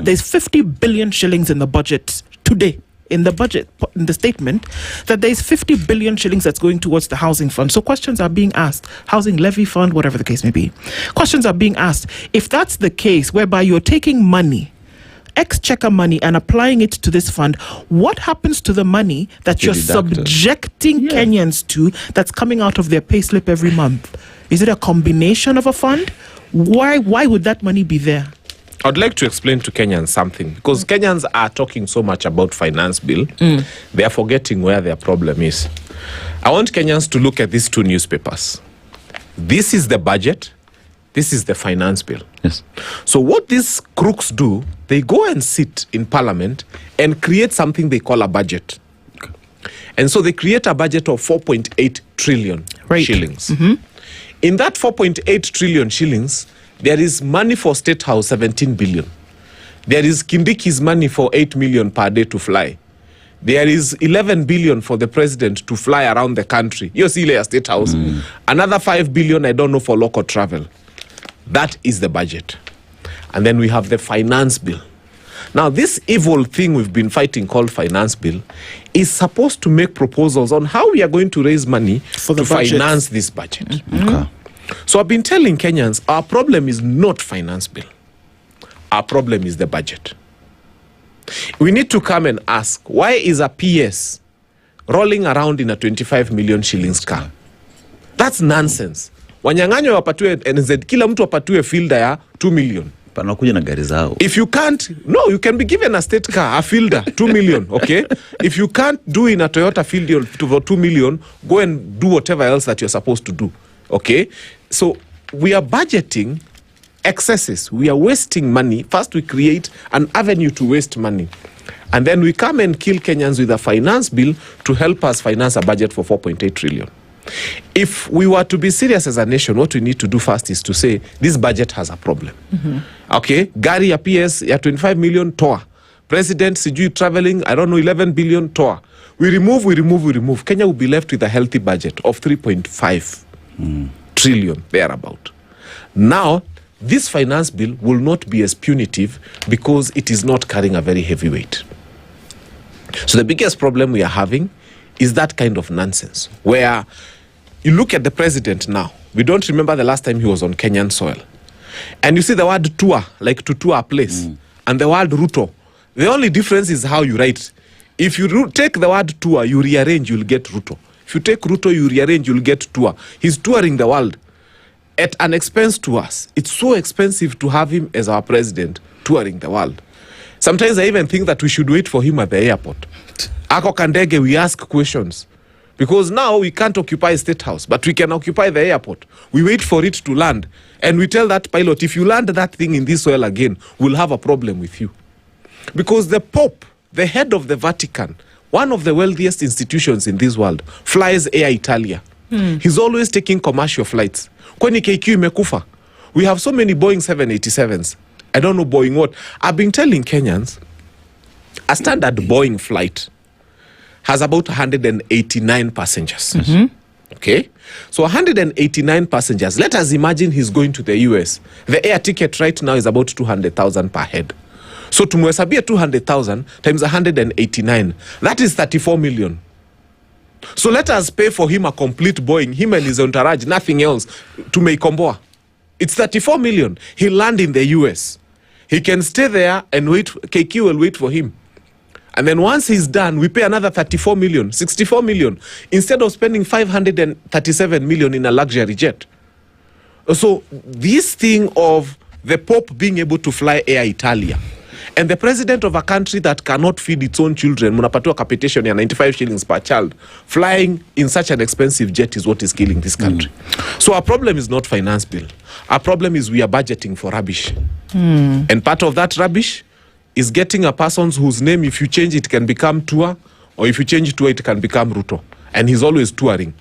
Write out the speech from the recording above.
There's 50 billion shillings in the budget today. In the statement, that there's 50 billion shillings that's going towards the housing fund. So questions are being asked, housing levy fund, whatever the case may be. Questions are being asked. If that's the case, whereby you're taking money, exchequer money, and applying it to this fund, what happens to the money that you're subjecting Kenyans to that's coming out of their payslip every month? Is it a combination of a fund? Why would that money be there? I'd like to explain to Kenyans something, because Kenyans are talking so much about finance bill, they are forgetting where their problem is. I want Kenyans to look at these two newspapers. This is the budget, this is the finance bill. Yes. So what these crooks do, they go and sit in parliament and create something they call a budget. Okay. And so they create a budget of 4.8 trillion shillings. In that 4.8 trillion shillings, there is money for State House, 17 billion. There is Kindiki's money for 8 million per day to fly. There is 11 billion for the president to fly around the country. You see, State House. Another 5 billion, I don't know, for local travel. That is the budget. And then we have the finance bill. Now, this evil thing we've been fighting called finance bill is supposed to make proposals on how we are going to raise money to finance this budget. Okay. So I've been telling Kenyans, our problem is not finance bill. Our problem is the budget. We need to come and ask, why is a PS rolling around in a 25 million shillings car? That's nonsense. Wanyang'anyo wapatue NZ, kila mtu wapatue fielder ya 2 million. Panakuja na gari zao. If you can't, no, you can be given a state car, a fielder, 2 million, okay? If you can't do in a Toyota fielder for 2 million, go and do whatever else that you're supposed to do. Okay, so we are budgeting excesses. We are wasting money. First, we create an avenue to waste money. And then we come and kill Kenyans with a finance bill to help us finance a budget for 4.8 trillion. If we were to be serious as a nation, what we need to do first is to say, this budget has a problem. Okay, Gary ya PS ya 25 million, toa. President, sijui traveling, I don't know, 11 billion, toa. We remove. Kenya will be left with a healthy budget of 3.5 trillion, thereabout. Now, this finance bill will not be as punitive because it is not carrying a very heavy weight. So the biggest problem we are having is that kind of nonsense, where you look at the president now. We don't remember the last time he was on Kenyan soil. And you see the word tour, like to tour a place, and the word Ruto. The only difference is how you write. If you take the word tour, you rearrange, you'll get Ruto. If you take Ruto, you rearrange, you'll get tour. He's touring the world at an expense to us. It's so expensive to have him as our president touring the world. Sometimes I even think that we should wait for him at the airport. Ako Kandege, we ask questions. Because now we can't occupy State House, but we can occupy the airport. We wait for it to land. And we tell that pilot, if you land that thing in this soil again, we'll have a problem with you. Because the Pope, the head of the Vatican, one of the wealthiest institutions in this world, flies Air Italia. He's always taking commercial flights. Kwani KQ imekufa? We have so many Boeing 787s. I don't know Boeing what. I've been telling Kenyans, a standard Boeing flight has about 189 passengers. Okay? So 189 passengers. Let us imagine he's going to the US. The air ticket right now is about 200,000 per head. So tumhesabia 200,000 times 189. That is 34 million. So let us pay for him a complete Boeing, him and his entourage, nothing else, to Meikomboa. It's 34 million. He'll land in the US. He can stay there and wait. KQ will wait for him. And then once he's done, we pay another 34 million, 64 million, instead of spending 537 million in a luxury jet. So this thing of the Pope being able to fly Air Italia, and the president of a country that cannot feed its own children, munapatiwa capitation ya 95 shillings per child, flying in such an expensive jet is what is killing this country. So our problem is not finance bill. Our problem is we are budgeting for rubbish. And part of that rubbish is getting a person whose name, if you change it, can become Tour, or if you change Tour, it can become Ruto. And he's always touring.